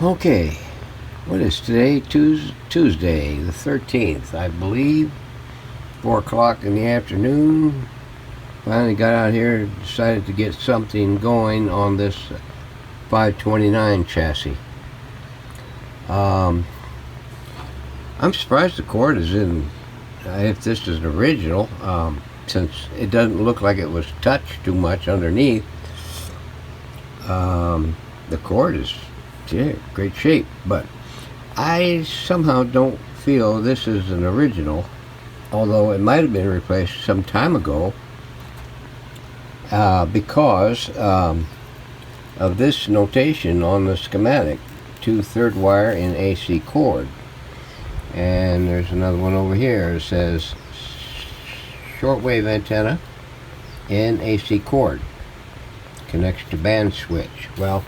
Okay, what is today? Tuesday, the 13th, I believe. 4 o'clock in the afternoon. Finally got out here and decided to get something going on this 529 chassis. I'm surprised the cord is in, if this is an original, since it doesn't look like it was touched too much underneath. The cord is great shape, but I somehow don't feel this is an original, although it might have been replaced some time ago, because of this notation on the schematic: 2 third wire in AC cord. And there's another one over here. It says shortwave antenna in AC cord, connects to band switch. Well,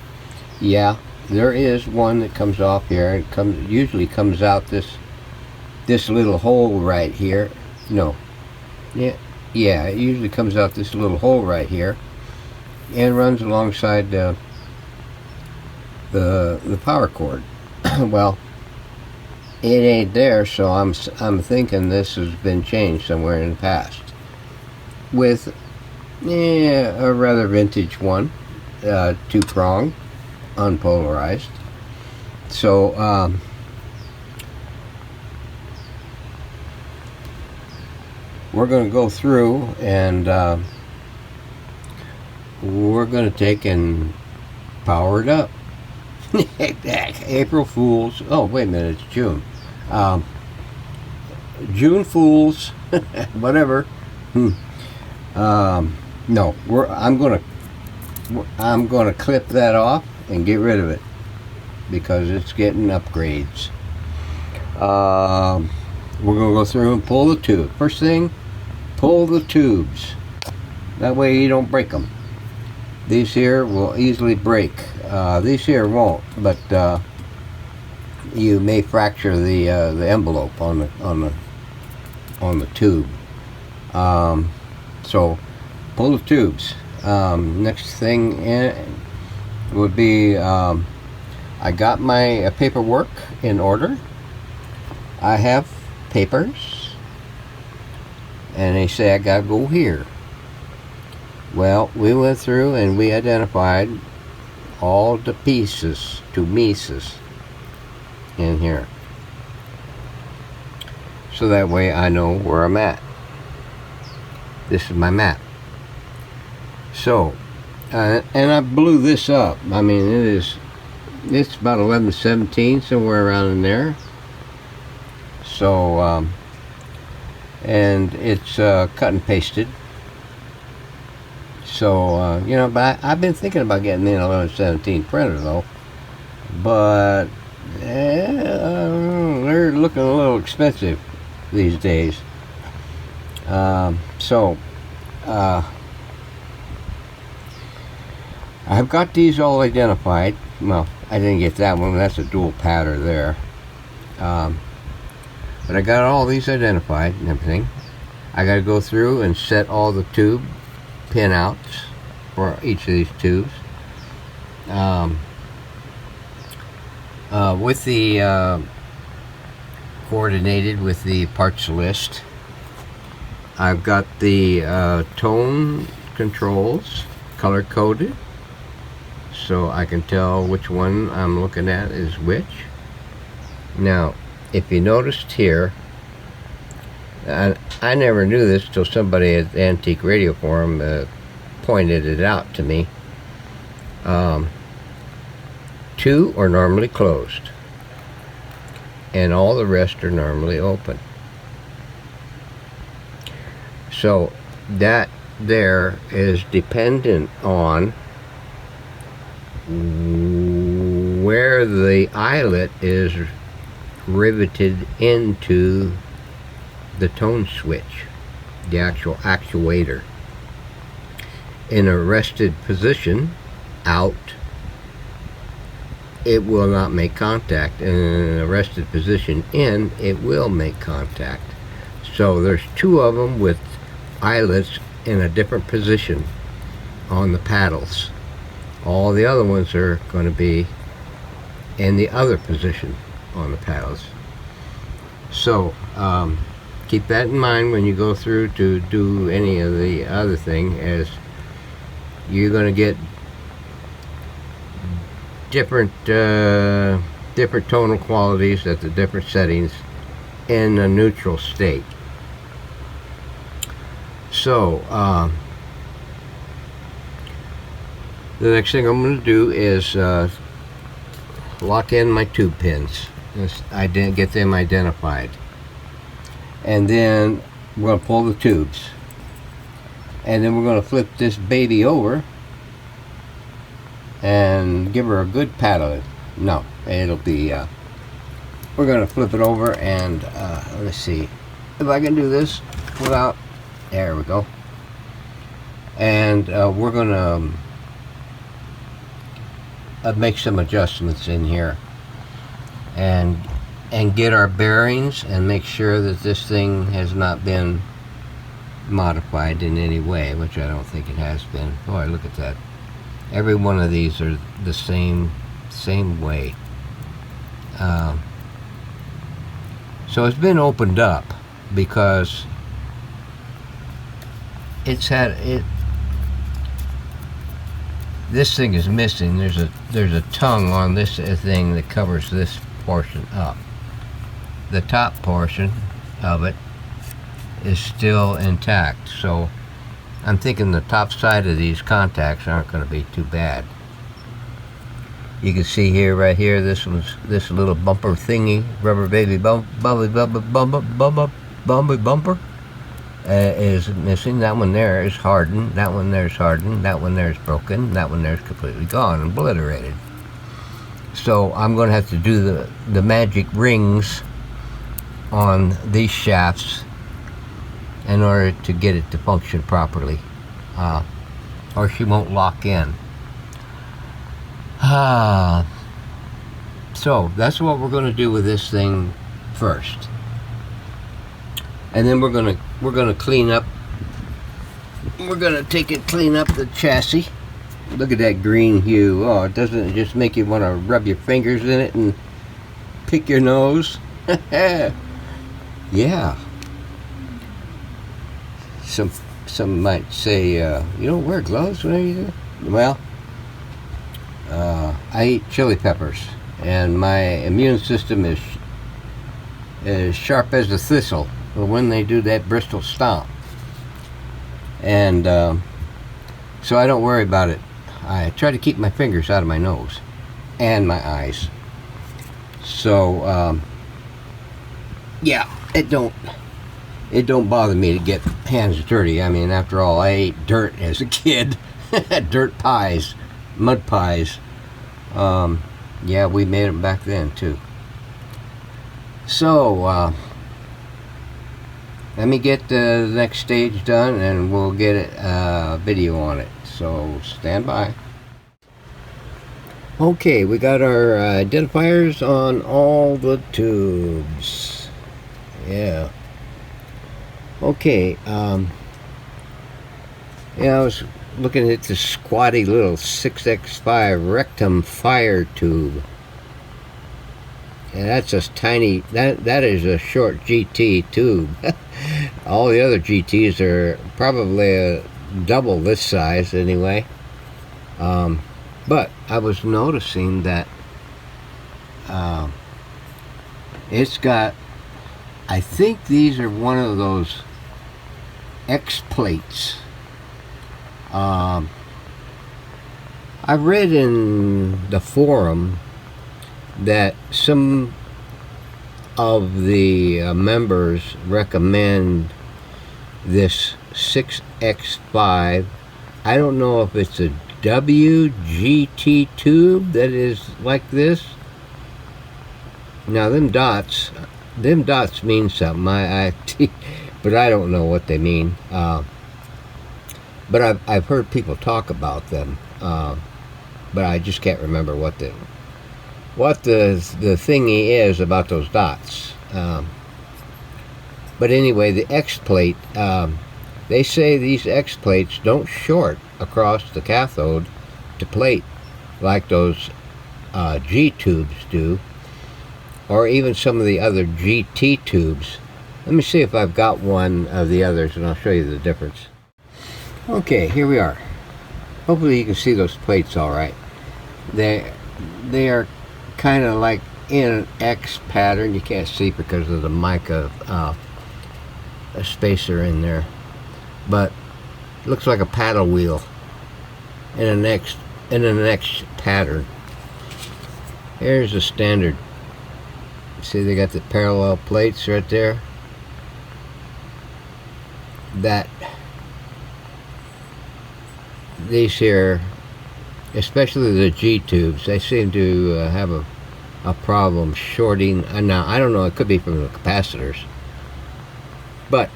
yeah, there is one that comes off here. It usually comes out this little hole right here. No, yeah, it usually comes out this little hole right here, and runs alongside the power cord. Well, it ain't there, so I'm thinking this has been changed somewhere in the past with a rather vintage one, 2-prong, unpolarized. So we're going to go through and we're going to take and power it up. April Fools. Oh, wait a minute, it's June. June Fools. Whatever. No, I'm gonna clip that off and get rid of it because it's getting upgrades. We're gonna go through and pull the tube. First thing, pull the tubes. That way you don't break them. These here will easily break. These here won't, but you may fracture the envelope on the tube. So pull the tubes. Next thing would be I got my paperwork in order. I have papers, and they say I gotta go here. Well, we went through and we identified all the pieces to Mises in here, so that way I know where I'm at. This is my map. So, and I blew this up. I mean, it's about 11/17, somewhere around in there. So, and it's cut and pasted. So, but I've been thinking about getting an 11/17 printer though, but they're looking a little expensive these days. So I've got these all identified. Well, I didn't get that one. That's a dual patter there. But I got all these identified and everything. I got to go through and set all the tube pin outs for each of these tubes. With the coordinated with the parts list. I've got the tone controls color coded, so I can tell which one I'm looking at is which. Now, if you noticed here, I never knew this till somebody at the Antique Radio Forum pointed it out to me. 2 are normally closed, and all the rest are normally open. So that there is dependent on where the eyelet is riveted into the tone switch, the actual actuator. In a rested position, out, it will not make contact. And in a rested position, in, it will make contact. So there's 2 of them with eyelets in a different position on the paddles. All the other ones are going to be and the other position on the paddles. So keep that in mind when you go through to do any of the other thing, as you're going to get different different tonal qualities at the different settings in a neutral state. So the next thing I'm going to do is lock in my tube pins. I didn't get them identified, and then we're going to pull the tubes, and then we're going to flip this baby over and give her a good paddle. No, it'll be we're going to flip it over, and let's see if I can do this without, there we go, and we're going to make some adjustments in here and get our bearings and make sure that this thing has not been modified in any way, which I don't think it has been. Boy, look at that. Every one of these are the same way. So it's been opened up because it's had it. This thing is missing. There's a tongue on this thing that covers this portion up. The top portion of it is still intact, so I'm thinking the top side of these contacts aren't going to be too bad. You can see here, right here, this little bumper thingy, rubber baby bumper is missing. That one there is hardened. That one there is hardened. That one there is broken. That one there is completely gone, obliterated. So I'm going to have to do the magic rings on these shafts in order to get it to function properly, or she won't lock in. So that's what we're going to do with this thing first, and then we're going to clean up. We're going to clean up the chassis. Look at that green hue. Oh, doesn't it just make you want to rub your fingers in it and pick your nose? Yeah. Some might say, you don't wear gloves whenever you do? Well, I eat chili peppers, and my immune system is as sharp as a thistle when they do that Bristol stomp. And so I don't worry about it. I try to keep my fingers out of my nose and my eyes. So yeah, it don't bother me to get hands dirty. I mean, after all, I ate dirt as a kid. Dirt pies, mud pies. Yeah, we made them back then too. So let me get the next stage done, and we'll get a video on it. So stand by. Okay, we got our identifiers on all the tubes. Yeah. Okay. Yeah, I was looking at this squatty little 6x5 rectum fire tube. And that's a tiny, that is a short GT tube. All the other GTs are probably double this size anyway. But I was noticing that it's got, I think these are one of those X plates. I read in the forum that some of the members recommend this 6x5. I don't know if it's a WGT tube that is like this. Now them dots mean something. But I don't know what they mean. But I've heard people talk about them. But I just can't remember what the thingy is about those dots. But anyway, the X plate, they say these X plates don't short across the cathode to plate like those G tubes do, or even some of the other GT tubes. Let me see if I've got one of the others, and I'll show you the difference. Okay, here we are. Hopefully you can see those plates all right. They are kind of like in an X pattern. You can't see because of the mica a spacer in there, but it looks like a paddle wheel in an X pattern. Here's the standard. See, they got the parallel plates right there. That these here, especially the G tubes, they seem to have a problem shorting. Now I don't know, it could be from the capacitors, but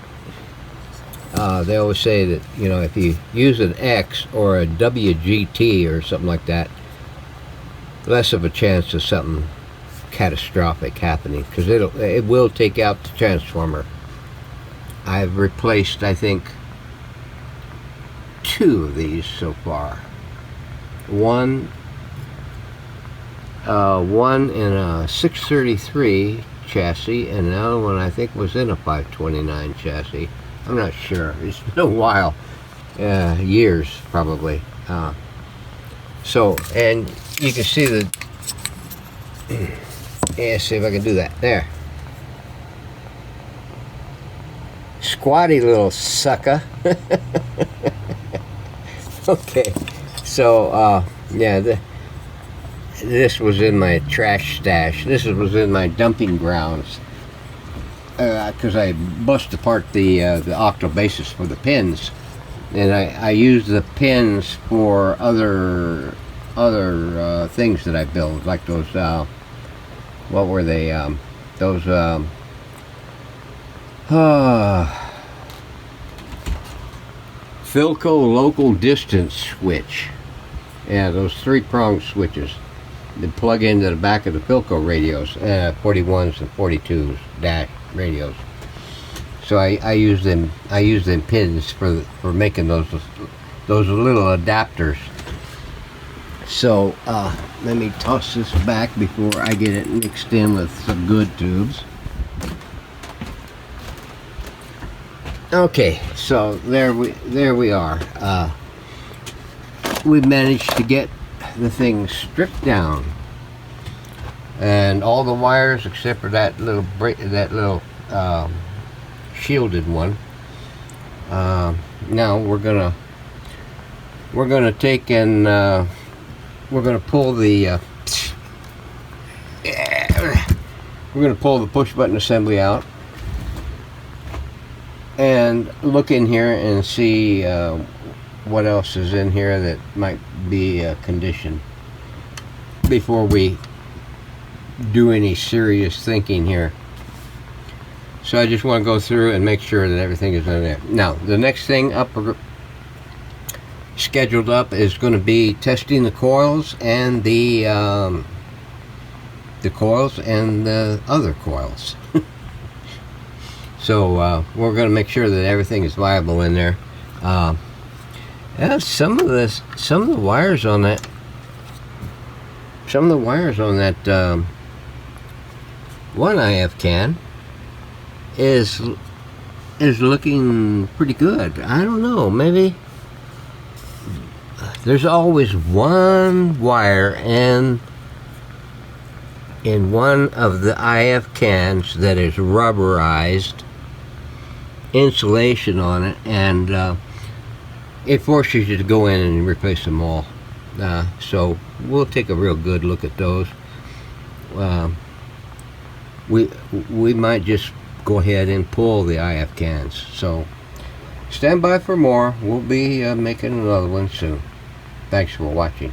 they always say that, you know, if you use an X or a WGT or something like that, less of a chance of something catastrophic happening, because it will take out the transformer. I've replaced, I think, 2 of these so far. One in a 633 chassis, and the other one I think was in a 529 chassis. I'm not sure. It's been a while, years probably. So, and you can see the. Yeah, see if I can do that. There. Squatty little sucker. Okay, so yeah, this was in my trash stash. This was in my dumping grounds, because I bust apart the octal basis for the pins, and I use the pins for other things that I build, like those what were they, those Philco local distance switch. Yeah, those 3-pronged switches that plug into the back of the Philco radios, 41s and 42s dash radios. So I use them pins for making those little adapters. So let me toss this back before I get it mixed in with some good tubes. Okay, so there we are. We've managed to get the thing stripped down, and all the wires except for that little shielded one. Now we're gonna take and we're gonna pull the push button assembly out and look in here and see what else is in here that might be a condition before we do any serious thinking here. So I just want to go through and make sure that everything is in there. Now the next thing scheduled up is going to be testing the coils and the other coils. So we're going to make sure that everything is viable in there. Yeah, some of the wires on that one IF can is looking pretty good. I don't know, maybe there's always one wire in one of the IF cans that is rubberized insulation on it, and it forces you to go in and replace them all. So we'll take a real good look at those. We might just go ahead and pull the IF cans. So stand by for more. We'll be making another one soon. Thanks for watching.